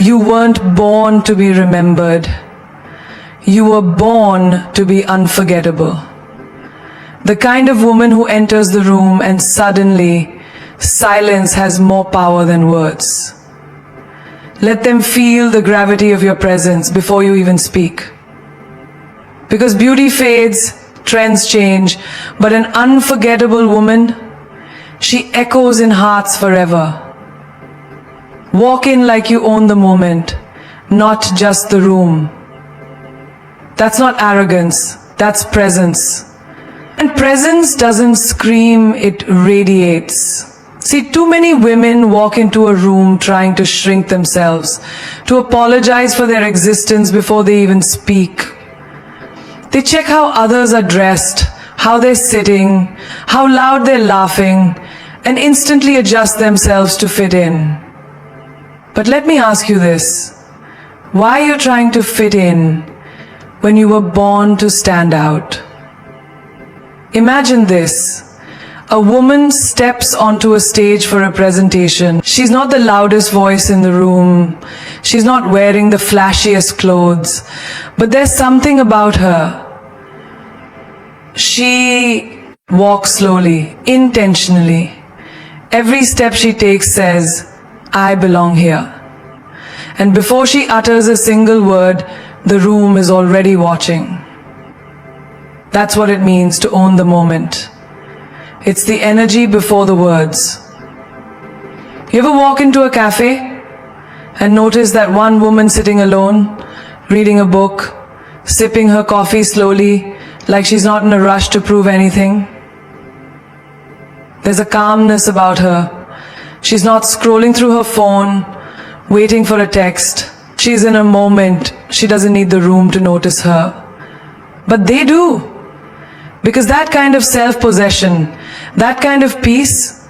You weren't born to be remembered. You were born to be unforgettable. The kind of woman who enters the room and suddenly silence has more power than words. Let them feel the gravity of your presence before you even speak. Because beauty fades, trends change, but an unforgettable woman, she echoes in hearts forever. Walk in like you own the moment, not just the room. That's not arrogance, that's presence. And presence doesn't scream, it radiates. See, too many women walk into a room trying to shrink themselves, to apologize for their existence before they even speak. They check how others are dressed, how they're sitting, how loud they're laughing, and instantly adjust themselves to fit in. But let me ask you this. Why are you trying to fit in when you were born to stand out? Imagine this. A woman steps onto a stage for a presentation. She's not the loudest voice in the room. She's not wearing the flashiest clothes. But there's something about her. She walks slowly, intentionally. Every step she takes says, I belong here. And before she utters a single word, the room is already watching. That's what it means to own the moment. It's the energy before the words. You ever walk into a cafe and notice that one woman sitting alone, reading a book, sipping her coffee slowly, like she's not in a rush to prove anything? There's a calmness about her. She's not scrolling through her phone, waiting for a text. She's in a moment. She doesn't need the room to notice her. But they do. Because that kind of self-possession, that kind of peace,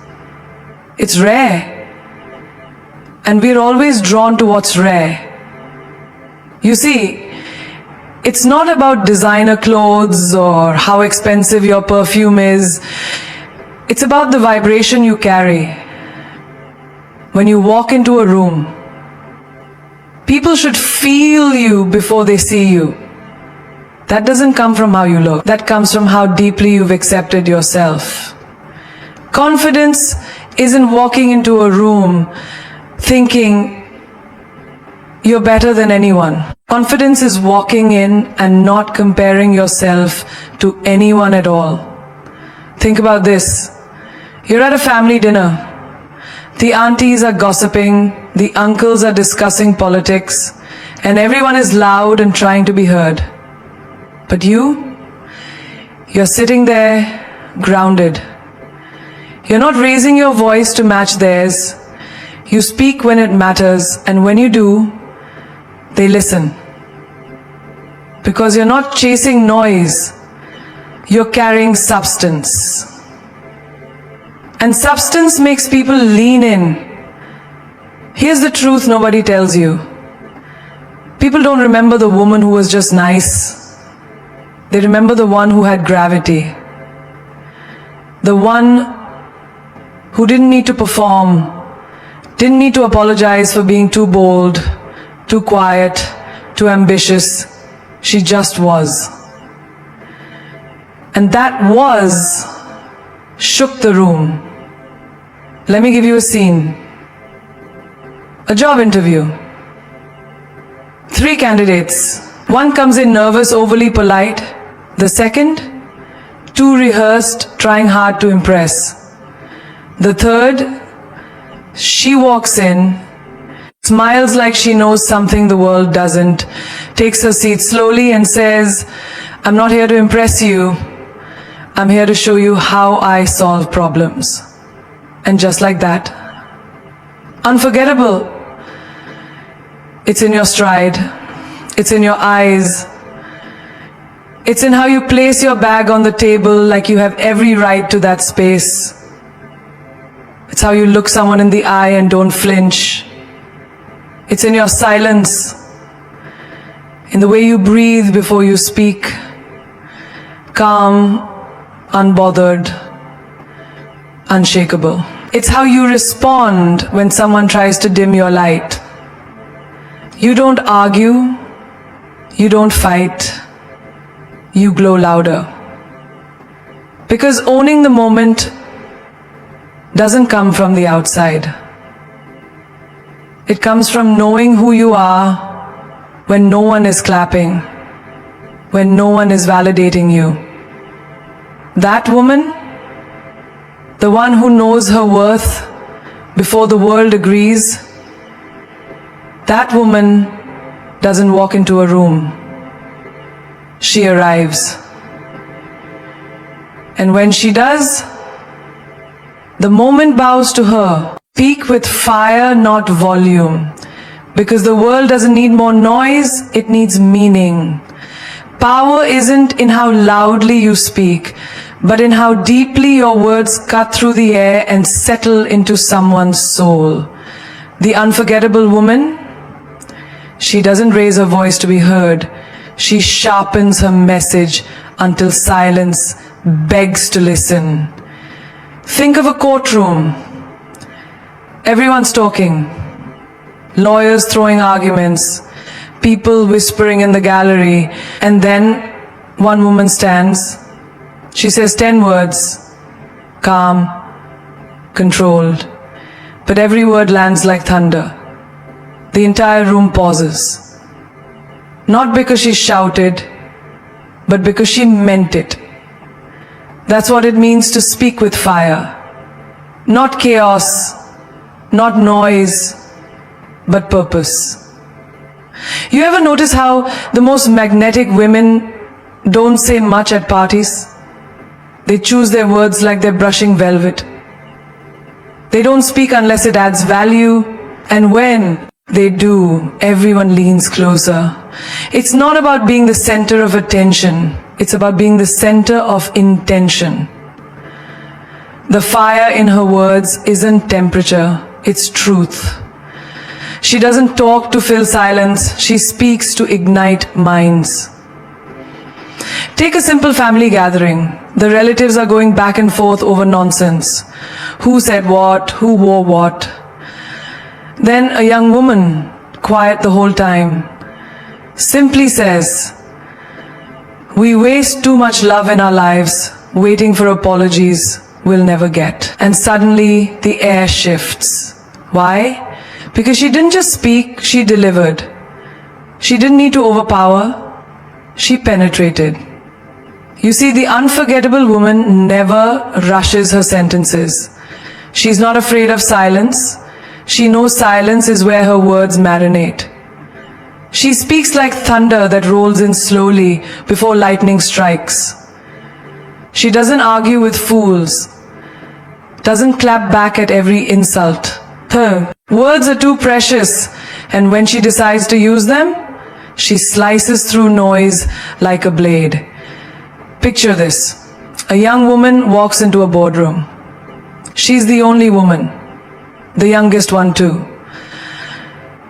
it's rare. And we're always drawn to what's rare. You see, it's not about designer clothes or how expensive your perfume is. It's about the vibration you carry. When you walk into a room, people should feel you before they see you. That doesn't come from how you look. That comes from how deeply you've accepted yourself. Confidence isn't walking into a room thinking you're better than anyone. Confidence is walking in and not comparing yourself to anyone at all. Think about this. You're at a family dinner. The aunties are gossiping, the uncles are discussing politics, and everyone is loud and trying to be heard. But you're sitting there, grounded. You're not raising your voice to match theirs. You speak when it matters, and when you do, they listen. Because you're not chasing noise, you're carrying substance. And substance makes people lean in. Here's the truth nobody tells you. People don't remember the woman who was just nice. They remember the one who had gravity. The one who didn't need to perform, didn't need to apologize for being too bold, too quiet, too ambitious. She just was. And that was shook the room. Let me give you a scene. A job interview. 3 candidates. One comes in nervous, overly polite. The second, too rehearsed, trying hard to impress. The third, she walks in, smiles like she knows something the world doesn't, takes her seat slowly and says, I'm not here to impress you. I'm here to show you how I solve problems. And just like that, unforgettable. It's in your stride. It's in your eyes. It's in how you place your bag on the table like you have every right to that space. It's how you look someone in the eye and don't flinch. It's in your silence, in the way you breathe before you speak. Calm, unbothered, unshakable. It's how you respond when someone tries to dim your light. You don't argue, you don't fight, you glow louder. Because owning the moment doesn't come from the outside. It comes from knowing who you are when no one is clapping, when no one is validating you. That woman, the one who knows her worth before the world agrees, that woman doesn't walk into a room. She arrives. And when she does, the moment bows to her. Speak with fire, not volume. Because the world doesn't need more noise, it needs meaning. Power isn't in how loudly you speak, but in how deeply your words cut through the air and settle into someone's soul. The unforgettable woman, she doesn't raise her voice to be heard. She sharpens her message until silence begs to listen. Think of a courtroom. Everyone's talking. Lawyers throwing arguments. People whispering in the gallery. And then one woman stands. She says 10 words. Calm, controlled. But every word lands like thunder. The entire room pauses. Not because she shouted, but because she meant it. That's what it means to speak with fire. Not chaos, not noise, but purpose. You ever notice how the most magnetic women don't say much at parties? They choose their words like they're brushing velvet. They don't speak unless it adds value, and when they do, everyone leans closer. It's not about being the center of attention. It's about being the center of intention. The fire in her words isn't temperature, it's truth. She doesn't talk to fill silence, she speaks to ignite minds. Take a simple family gathering. The relatives are going back and forth over nonsense. Who said what? Who wore what? Then a young woman, quiet the whole time, simply says, "We waste too much love in our lives, waiting for apologies we'll never get." And suddenly the air shifts. Why? Because she didn't just speak, she delivered. She didn't need to overpower, she penetrated. You see, the unforgettable woman never rushes her sentences. She's not afraid of silence. She knows silence is where her words marinate. She speaks like thunder that rolls in slowly before lightning strikes. She doesn't argue with fools, doesn't clap back at every insult. Her words are too precious, and when she decides to use them, she slices through noise like a blade. Picture this. A young woman walks into a boardroom. She's the only woman, the youngest one too.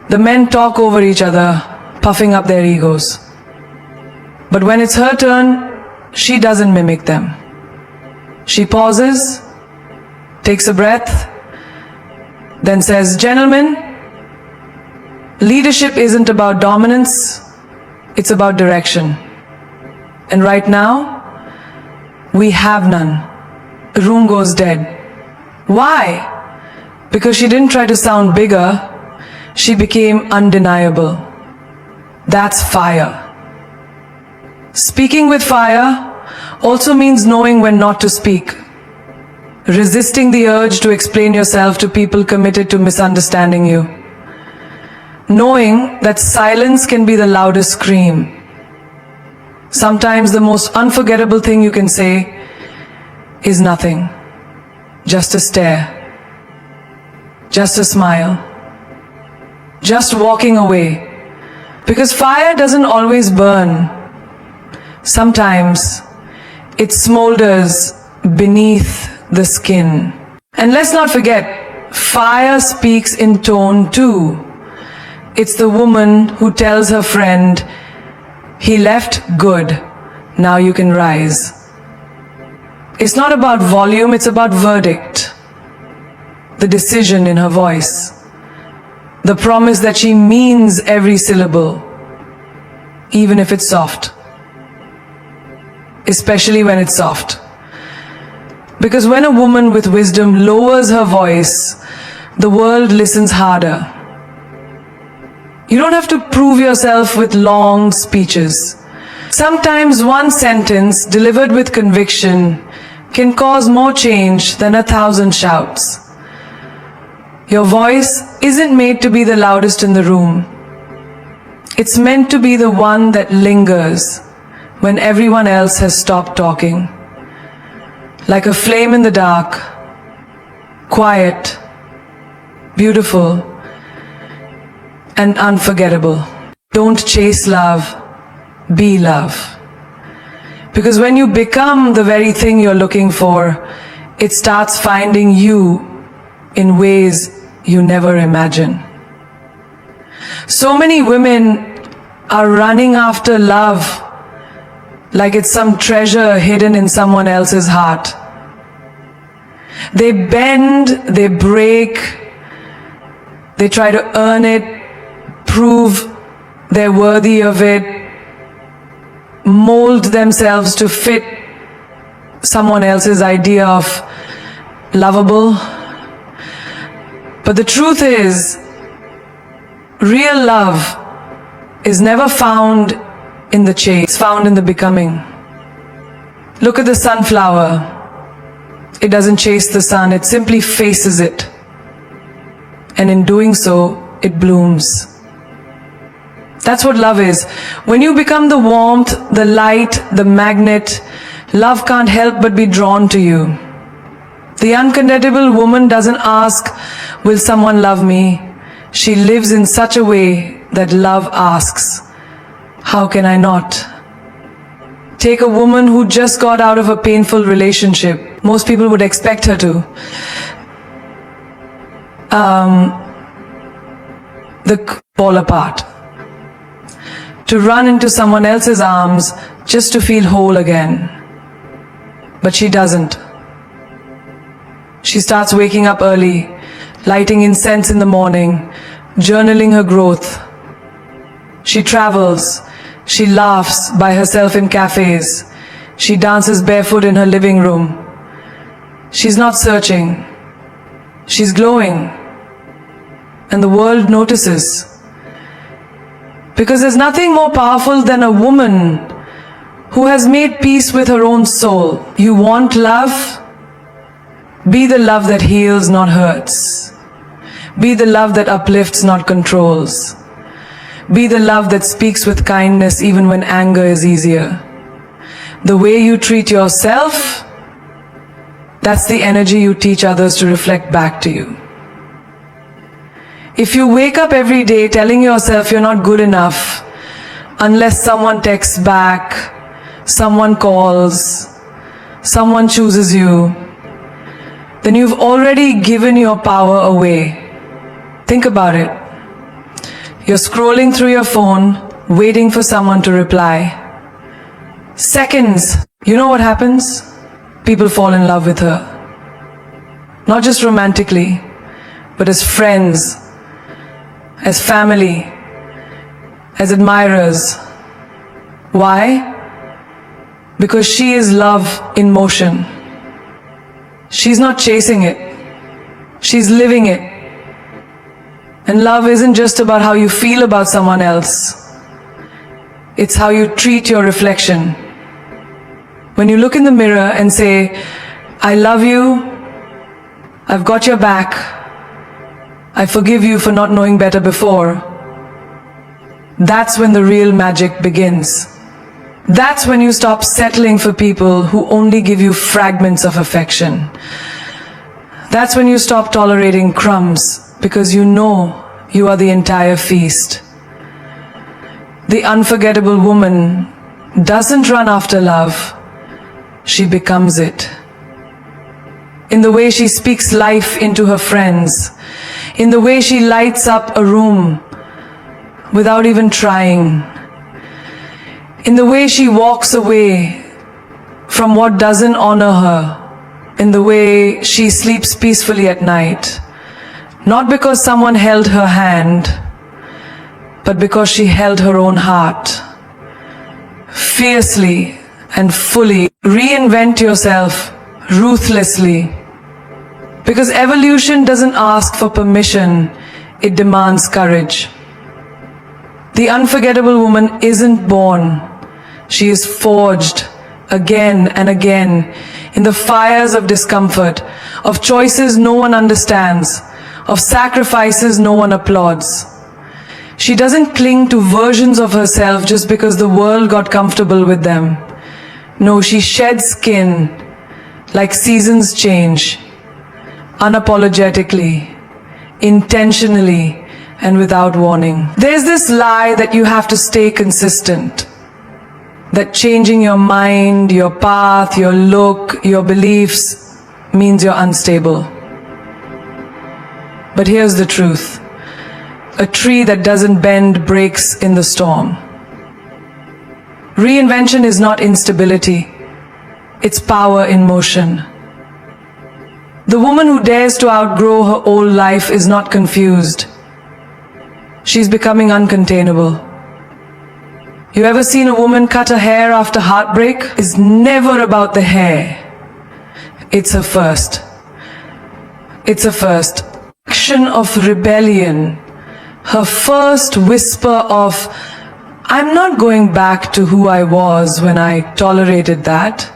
The men talk over each other, puffing up their egos. But when it's her turn, she doesn't mimic them. She pauses, takes a breath, then says, "Gentlemen, leadership isn't about dominance, it's about direction. And right now, we have none." The room goes dead. Why? Because she didn't try to sound bigger, she became undeniable. That's fire. Speaking with fire also means knowing when not to speak. Resisting the urge to explain yourself to people committed to misunderstanding you. Knowing that silence can be the loudest scream. Sometimes the most unforgettable thing you can say is nothing. Just a stare. Just a smile. Just walking away. Because fire doesn't always burn. Sometimes it smolders beneath the skin. And let's not forget, fire speaks in tone too. It's the woman who tells her friend, "He left good, now you can rise." It's not about volume, it's about verdict. The decision in her voice. The promise that she means every syllable, even if it's soft. Especially when it's soft. Because when a woman with wisdom lowers her voice, the world listens harder. You don't have to prove yourself with long speeches. Sometimes one sentence delivered with conviction can cause more change than 1,000 shouts. Your voice isn't made to be the loudest in the room. It's meant to be the one that lingers when everyone else has stopped talking. Like a flame in the dark, quiet, beautiful, and unforgettable. Don't chase love, be love. Because when you become the very thing you're looking for, it starts finding you in ways you never imagine. So many women are running after love like it's some treasure hidden in someone else's heart. They bend, they break, they try to earn it, prove they're worthy of it, mold themselves to fit someone else's idea of lovable. But the truth is, real love is never found in the chase, it's found in the becoming. Look at the sunflower. It doesn't chase the sun, it simply faces it. And in doing so, it blooms. That's what love is. When you become the warmth, the light, the magnet, love can't help but be drawn to you. The unforgettable woman doesn't ask, will someone love me? She lives in such a way that love asks, how can I not? Take a woman who just got out of a painful relationship. Most people would expect her to. Fall apart. To run into someone else's arms just to feel whole again. But she doesn't. She starts waking up early, lighting incense in the morning, journaling her growth. She travels. She laughs by herself in cafes. She dances barefoot in her living room. She's not searching. She's glowing. And the world notices. Because there's nothing more powerful than a woman who has made peace with her own soul. You want love? Be the love that heals, not hurts. Be the love that uplifts, not controls. Be the love that speaks with kindness even when anger is easier. The way you treat yourself, that's the energy you teach others to reflect back to you. If you wake up every day telling yourself you're not good enough unless someone texts back, someone calls, someone chooses you, then you've already given your power away. Think about it. You're scrolling through your phone, waiting for someone to reply. Seconds. You know what happens? People fall in love with her. Not just romantically, but as friends, as family, as admirers. Why? Because she is love in motion. She's not chasing it. She's living it. And love isn't just about how you feel about someone else. It's how you treat your reflection. When you look in the mirror and say, I love you, I've got your back, I forgive you for not knowing better before, that's when the real magic begins. That's when you stop settling for people who only give you fragments of affection. That's when you stop tolerating crumbs because you know you are the entire feast. The unforgettable woman doesn't run after love, she becomes it. In the way she speaks life into her friends, in the way she lights up a room without even trying, in the way she walks away from what doesn't honor her, in the way she sleeps peacefully at night, Not because someone held her hand, but because she held her own heart. Fiercely and fully reinvent yourself ruthlessly. Because evolution doesn't ask for permission, it demands courage. The unforgettable woman isn't born. She is forged again and again in the fires of discomfort, of choices no one understands, of sacrifices no one applauds. She doesn't cling to versions of herself just because the world got comfortable with them. No, she sheds skin like seasons change, unapologetically, intentionally, and without warning. There's this lie that you have to stay consistent, that changing your mind, your path, your look, your beliefs means you're unstable. But here's the truth. A tree that doesn't bend breaks in the storm. Reinvention is not instability, it's power in motion. The woman who dares to outgrow her old life is not confused. She's becoming uncontainable. You ever seen a woman cut her hair after heartbreak? It's never about the hair. It's her first. It's a first action of rebellion. Her first whisper of, I'm not going back to who I was when I tolerated that.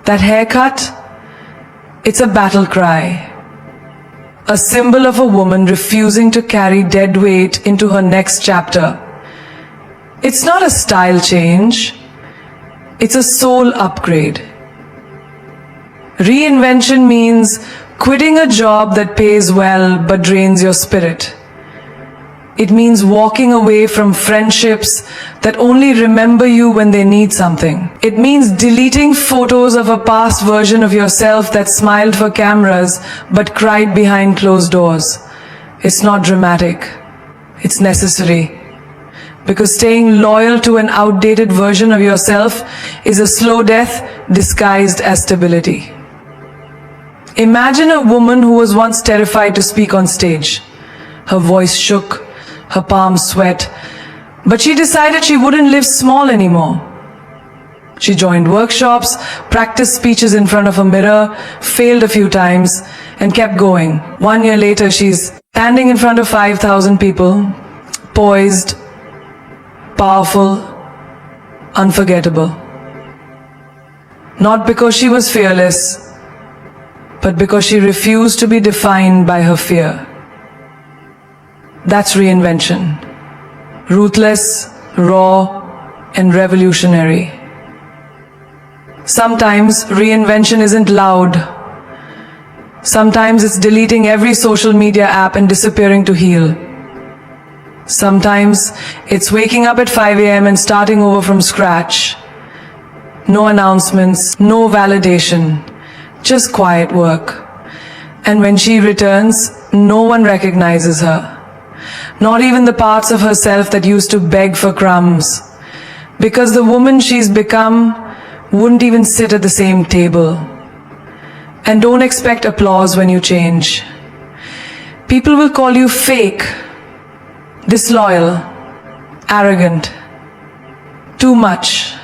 That haircut, it's a battle cry. A symbol of a woman refusing to carry dead weight into her next chapter. It's not a style change. It's a soul upgrade. Reinvention means quitting a job that pays well but drains your spirit. It means walking away from friendships that only remember you when they need something. It means deleting photos of a past version of yourself that smiled for cameras but cried behind closed doors. It's not dramatic. It's necessary. Because staying loyal to an outdated version of yourself is a slow death disguised as stability. Imagine a woman who was once terrified to speak on stage. Her voice shook, her palms sweat, but she decided she wouldn't live small anymore. She joined workshops, practiced speeches in front of a mirror, failed a few times, and kept going. 1 year later, she's standing in front of 5,000 people, poised, powerful, unforgettable. Not because she was fearless, but because she refused to be defined by her fear. That's reinvention. Ruthless, raw, and revolutionary. Sometimes reinvention isn't loud. Sometimes it's deleting every social media app and disappearing to heal. Sometimes it's waking up at 5 a.m. and starting over from scratch. No announcements, no validation, just quiet work. And when she returns, no one recognizes her. Not even the parts of herself that used to beg for crumbs. Because the woman she's become wouldn't even sit at the same table. And don't expect applause when you change. People will call you fake, disloyal, arrogant, too much.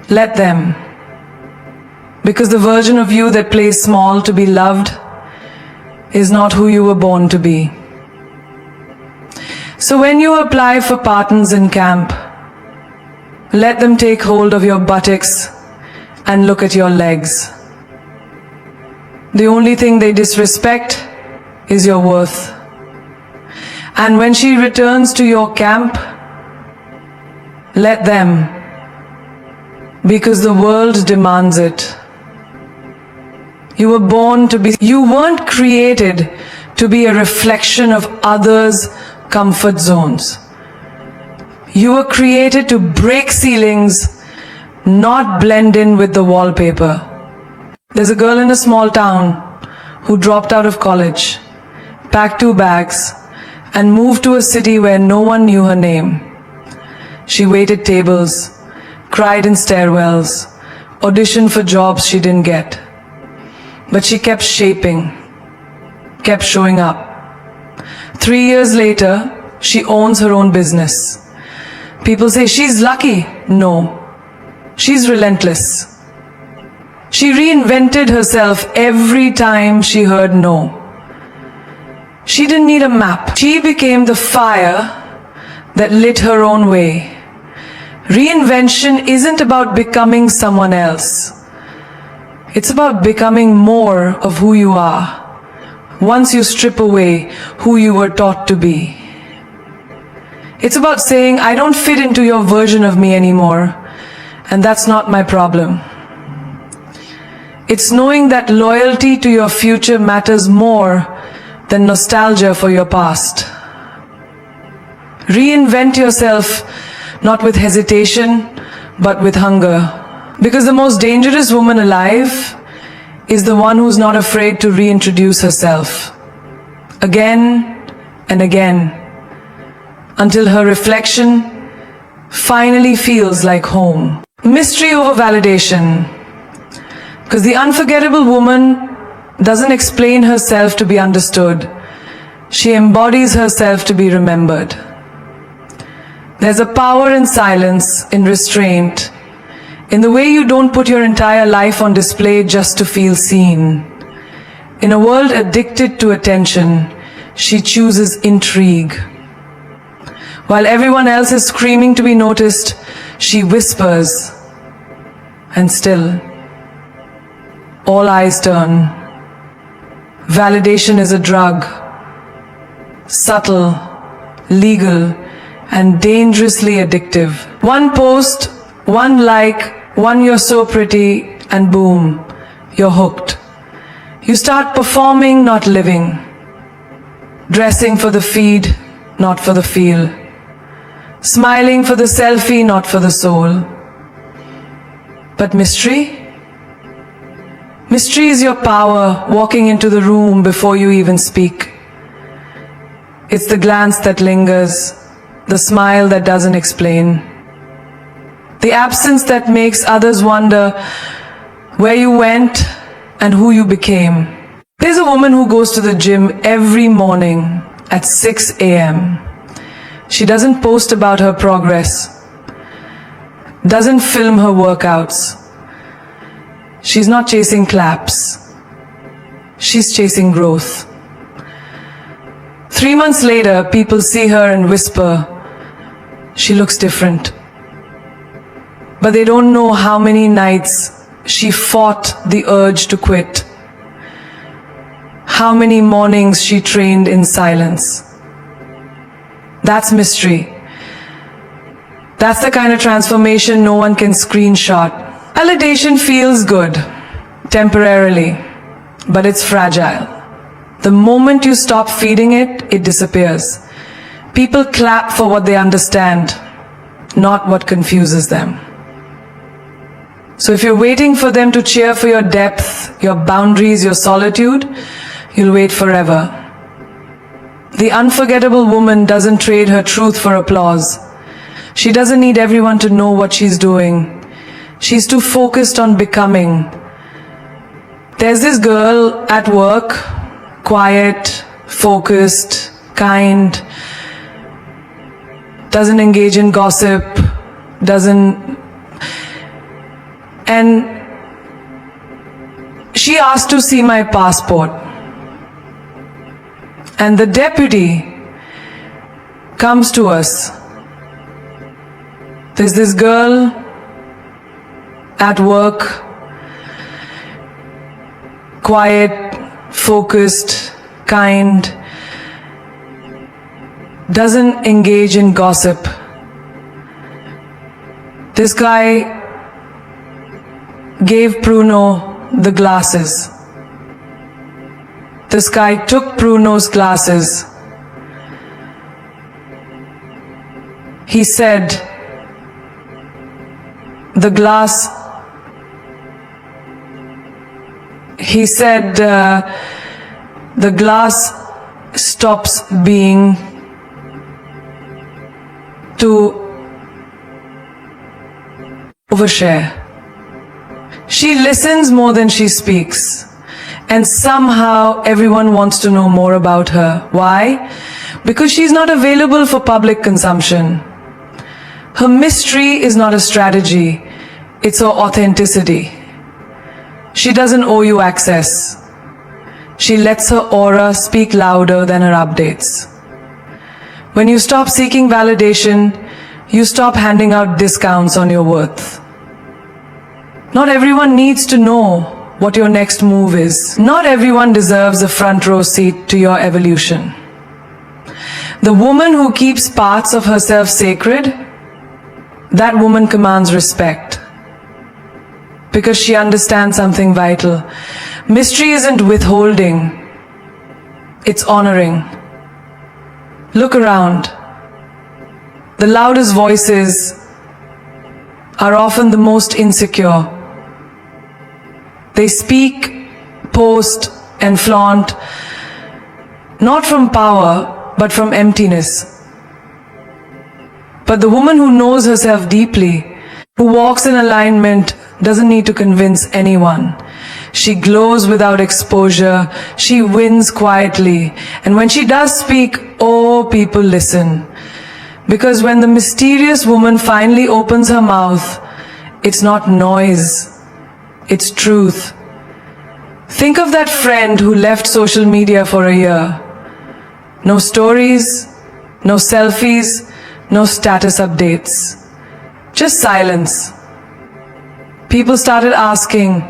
Let them. Because the version of you that plays small to be loved is not who you were born to be. So when you apply for partners in camp, let them take hold of your buttocks and look at your legs. The only thing they disrespect is your worth. And when she returns to your camp, let them, because the world demands it. You were born to be, you weren't created to be a reflection of others' comfort zones. You were created to break ceilings, not blend in with the wallpaper. There's a girl in a small town who dropped out of college, packed 2 bags, and moved to a city where no one knew her name. She waited tables, cried in stairwells, auditioned for jobs she didn't get. But she kept shaping. kept showing up. 3 years later, she owns her own business. People say she's lucky. No, she's relentless. She reinvented herself every time she heard no. She didn't need a map. She became the fire that lit her own way. Reinvention isn't about becoming someone else. It's about becoming more of who you are, once you strip away who you were taught to be. It's about saying, I don't fit into your version of me anymore, and that's not my problem. It's knowing that loyalty to your future matters more than nostalgia for your past. Reinvent yourself, not with hesitation, but with hunger. Because the most dangerous woman alive is the one who's not afraid to reintroduce herself. Again and again. Until her reflection finally feels like home. Mystery over validation. Because the unforgettable woman doesn't explain herself to be understood. She embodies herself to be remembered. There's a power in silence, in restraint, in the way you don't put your entire life on display just to feel seen. In a world addicted to attention, she chooses intrigue. While everyone else is screaming to be noticed, she whispers. And still, all eyes turn. Validation is a drug. Subtle, legal, and dangerously addictive. One post, one like, one you're so pretty, and boom, you're hooked. You start performing, not living. Dressing for the feed, not for the feel. Smiling for the selfie, not for the soul. But mystery? Mystery is your power walking into the room before you even speak. It's the glance that lingers, the smile that doesn't explain, the absence that makes others wonder where you went and who you became. There's a woman who goes to the gym every morning at 6 a.m. She doesn't post about her progress, doesn't film her workouts. She's not chasing claps. She's chasing growth. 3 months later, people see her and whisper, she looks different. But they don't know how many nights she fought the urge to quit. How many mornings she trained in silence. That's mystery. That's the kind of transformation no one can screenshot. Validation feels good, temporarily, but it's fragile. The moment you stop feeding it, it disappears. People clap for what they understand, not what confuses them. So if you're waiting for them to cheer for your depth, your boundaries, your solitude, you'll wait forever. The unforgettable woman doesn't trade her truth for applause. She doesn't need everyone to know what she's doing. She's too focused on becoming. There's this girl at work, quiet, focused, kind, doesn't engage in gossip, and she asked to see my passport. And the deputy comes to us. There's this girl at work, quiet, focused, kind, doesn't engage in gossip. This guy gave Bruno the glasses. This guy took Bruno's glasses. He said, the glass stops being to overshare. She listens more than she speaks. And somehow everyone wants to know more about her. Why? Because she's not available for public consumption. Her mystery is not a strategy, it's her authenticity. She doesn't owe you access. She lets her aura speak louder than her updates. When you stop seeking validation, you stop handing out discounts on your worth. Not everyone needs to know what your next move is. Not everyone deserves a front row seat to your evolution. The woman who keeps parts of herself sacred, that woman commands respect. Because she understands something vital. Mystery isn't withholding, it's honoring. Look around. The loudest voices are often the most insecure. They speak, post, and flaunt, not from power, but from emptiness. But the woman who knows herself deeply, who walks in alignment, doesn't need to convince anyone. She glows without exposure. She wins quietly. And when she does speak, oh, people listen. Because when the mysterious woman finally opens her mouth, it's not noise, it's truth. Think of that friend who left social media for a year. No stories, no selfies, no status updates. Just silence. People started asking,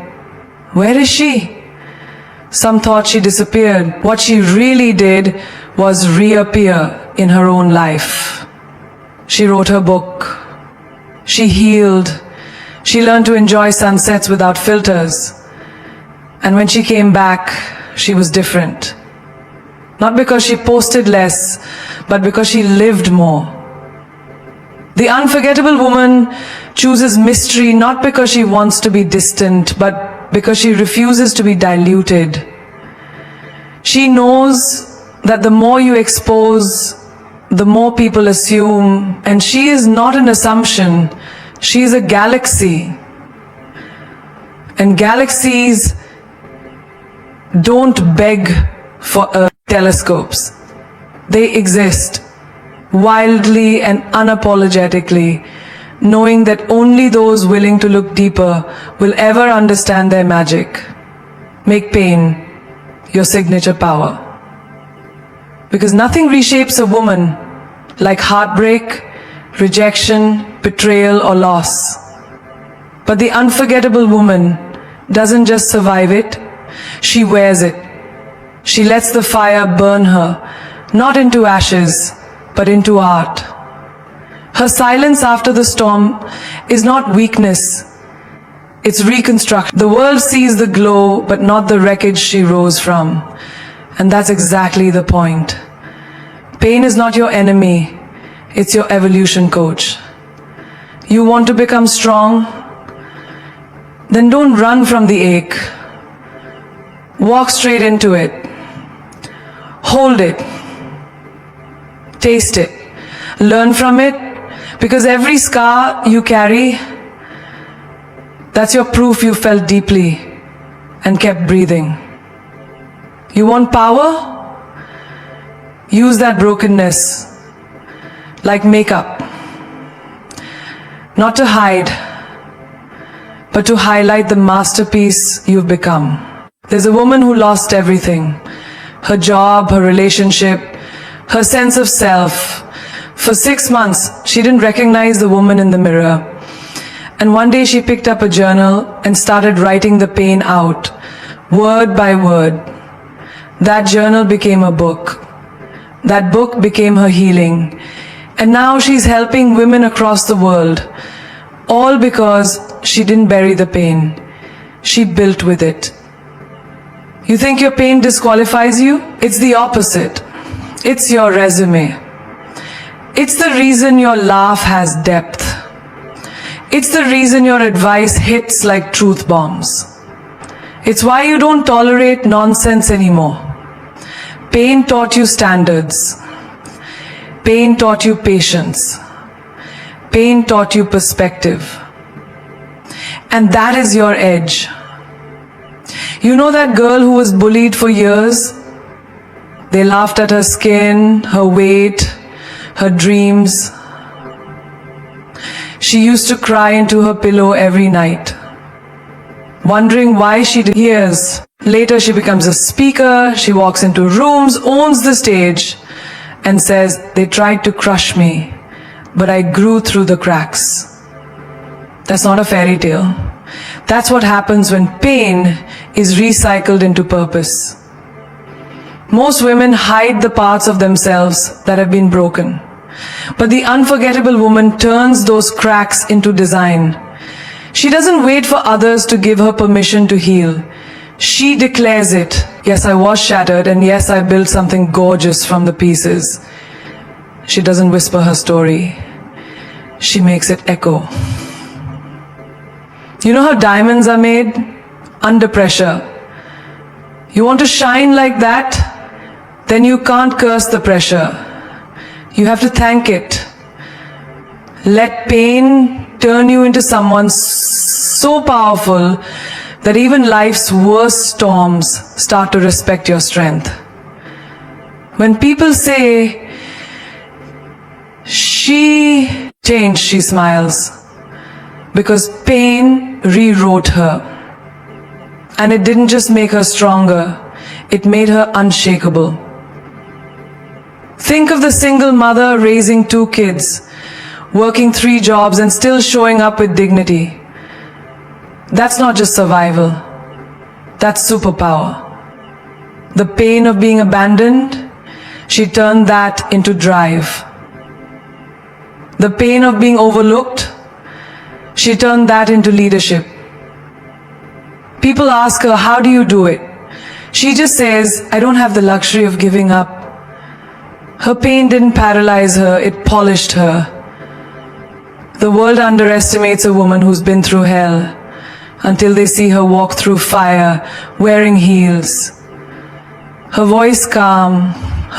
where is she? Some thought she disappeared. What she really did was reappear in her own life. She wrote her book. She healed. She learned to enjoy sunsets without filters. And when she came back, she was different. Not because she posted less, but because she lived more. The unforgettable woman chooses mystery not because she wants to be distant, but because she refuses to be diluted. She knows that the more you expose, the more people assume, and she is not an assumption, she is a galaxy. And galaxies don't beg for telescopes. They exist wildly and unapologetically, knowing that only those willing to look deeper will ever understand their magic. Make pain your signature power. Because nothing reshapes a woman like heartbreak, rejection, betrayal, or loss. But the unforgettable woman doesn't just survive it, she wears it. She lets the fire burn her, not into ashes, but into art. Her silence after the storm is not weakness, it's reconstruction. The world sees the glow, but not the wreckage she rose from. And that's exactly the point. Pain is not your enemy, it's your evolution coach. You want to become strong? Then don't run from the ache. Walk straight into it. Hold it. Taste it. Learn from it, because every scar you carry, that's your proof you felt deeply and kept breathing. You want power? Use that brokenness like makeup. Not to hide, but to highlight the masterpiece you've become. There's a woman who lost everything. Her job, her relationship, her sense of self. For 6 months, she didn't recognize the woman in the mirror. And one day she picked up a journal and started writing the pain out, word by word. That journal became a book. That book became her healing. And now she's helping women across the world. All because she didn't bury the pain. She built with it. You think your pain disqualifies you? It's the opposite. It's your resume. It's the reason your laugh has depth. It's the reason your advice hits like truth bombs. It's why you don't tolerate nonsense anymore. Pain taught you standards. Pain taught you patience. Pain taught you perspective. And that is your edge. You know that girl who was bullied for years? They laughed at her skin, her weight, her dreams. She used to cry into her pillow every night, wondering why she did years. Later she becomes a speaker, she walks into rooms, owns the stage, and says, "They tried to crush me, but I grew through the cracks." That's not a fairy tale. That's what happens when pain is recycled into purpose. Most women hide the parts of themselves that have been broken. But the unforgettable woman turns those cracks into design. She doesn't wait for others to give her permission to heal. She declares it. Yes, I was shattered, and yes, I built something gorgeous from the pieces. She doesn't whisper her story. She makes it echo. You know how diamonds are made? Under pressure. You want to shine like that? Then you can't curse the pressure. You have to thank it. Let pain turn you into someone so powerful that even life's worst storms start to respect your strength. When people say, "She changed," she smiles, because pain rewrote her. And it didn't just make her stronger, it made her unshakable. Think of the single mother raising 2 kids, working 3 jobs and still showing up with dignity. That's not just survival, that's superpower. The pain of being abandoned, she turned that into drive. The pain of being overlooked, she turned that into leadership. People ask her, "How do you do it?" She just says, "I don't have the luxury of giving up." Her pain didn't paralyze her, it polished her. The world underestimates a woman who's been through hell until they see her walk through fire, wearing heels. Her voice calm,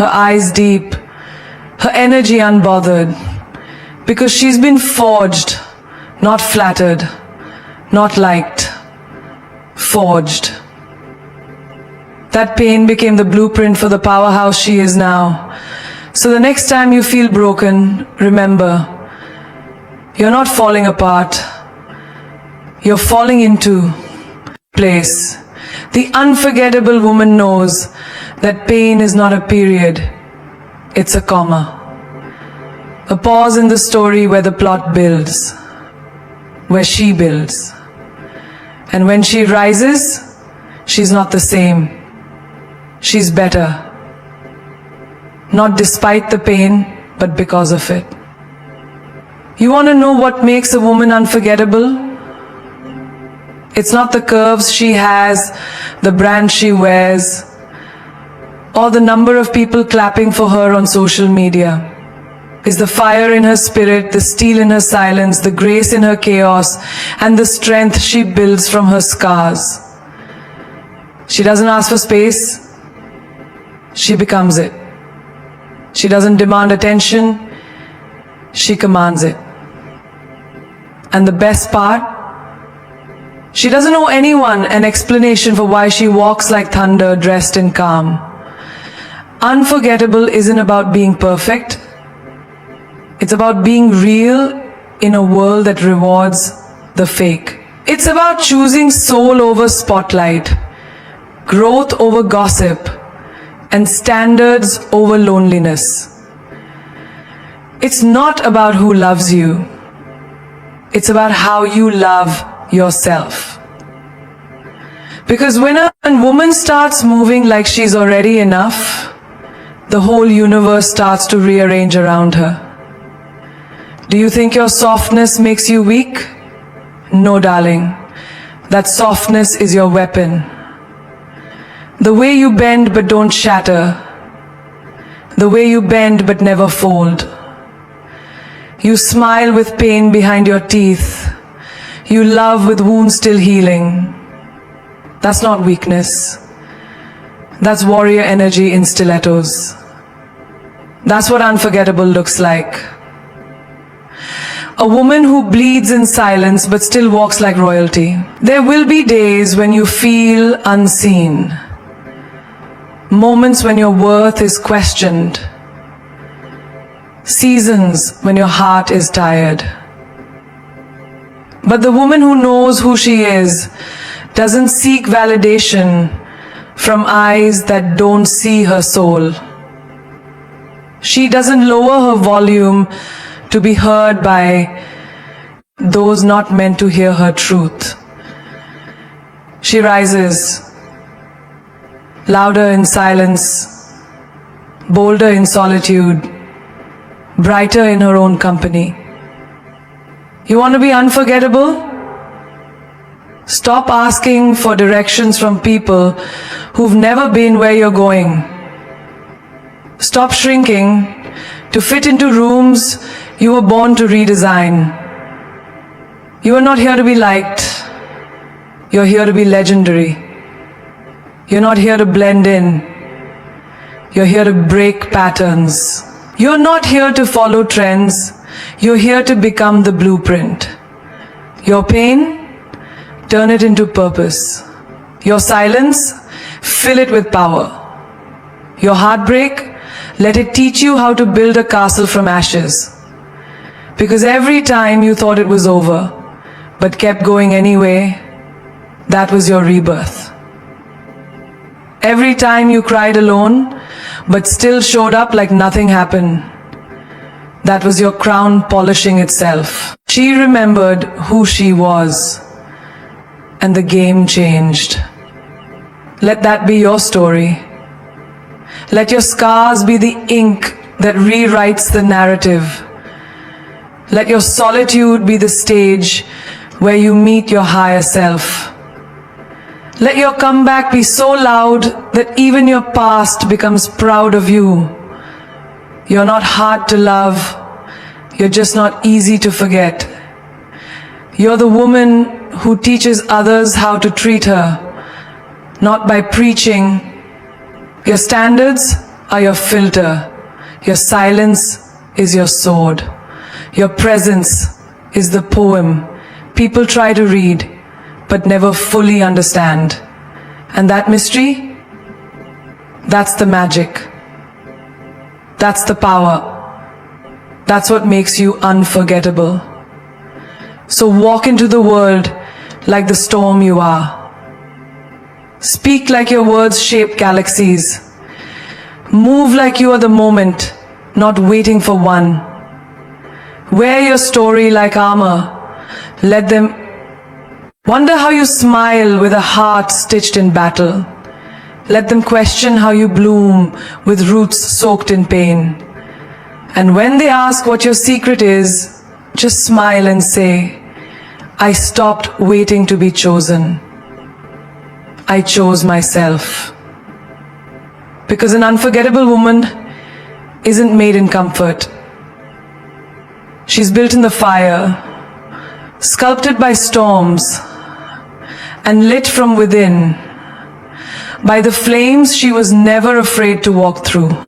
her eyes deep, her energy unbothered, because she's been forged, not flattered, not liked, forged. That pain became the blueprint for the powerhouse she is now. So the next time you feel broken, remember, you're not falling apart. You're falling into place. The unforgettable woman knows that pain is not a period, it's a comma. A pause in the story where the plot builds, where she builds. And when she rises, she's not the same. She's better. Not despite the pain, but because of it. You want to know what makes a woman unforgettable? It's not the curves she has, the brand she wears, or the number of people clapping for her on social media. It's the fire in her spirit, the steel in her silence, the grace in her chaos, and the strength she builds from her scars. She doesn't ask for space, she becomes it. She doesn't demand attention, she commands it. And the best part, she doesn't owe anyone an explanation for why she walks like thunder dressed in calm. Unforgettable isn't about being perfect. It's about being real in a world that rewards the fake. It's about choosing soul over spotlight, growth over gossip, and standards over loneliness. It's not about who loves you. It's about how you love yourself. Because when a woman starts moving like she's already enough, the whole universe starts to rearrange around her. Do you think your softness makes you weak? No, darling. That softness is your weapon. The way you bend but don't shatter. The way you bend but never fold. You smile with pain behind your teeth. You love with wounds still healing. That's not weakness. That's warrior energy in stilettos. That's what unforgettable looks like. A woman who bleeds in silence but still walks like royalty. There will be days when you feel unseen. Moments when your worth is questioned. Seasons when your heart is tired. But the woman who knows who she is doesn't seek validation from eyes that don't see her soul. She doesn't lower her volume to be heard by those not meant to hear her truth. She rises, louder in silence, bolder in solitude, brighter in her own company. You want to be unforgettable? Stop asking for directions from people who've never been where you're going. Stop shrinking to fit into rooms you were born to redesign. You are not here to be liked. You're here to be legendary. You're not here to blend in. You're here to break patterns. You're not here to follow trends. You're here to become the blueprint. Your pain, turn it into purpose. Your silence, fill it with power. Your heartbreak, let it teach you how to build a castle from ashes. Because every time you thought it was over, but kept going anyway, that was your rebirth. Every time you cried alone, but still showed up like nothing happened, that was your crown polishing itself. She remembered who she was, and the game changed. Let that be your story. Let your scars be the ink that rewrites the narrative. Let your solitude be the stage where you meet your higher self. Let your comeback be so loud that even your past becomes proud of you. You're not hard to love. You're just not easy to forget. You're the woman who teaches others how to treat her, not by preaching. Your standards are your filter. Your silence is your sword. Your presence is the poem people try to read but never fully understand. And that mystery, that's the magic. That's the power. That's what makes you unforgettable. So walk into the world like the storm you are. Speak like your words shape galaxies. Move like you are the moment, not waiting for one. Wear your story like armor. Let them wonder how you smile with a heart stitched in battle. Let them question how you bloom with roots soaked in pain. And when they ask what your secret is, just smile and say, I stopped waiting to be chosen. I chose myself. Because an unforgettable woman isn't made in comfort. She's built in the fire, sculpted by storms, and lit from within by the flames she was never afraid to walk through.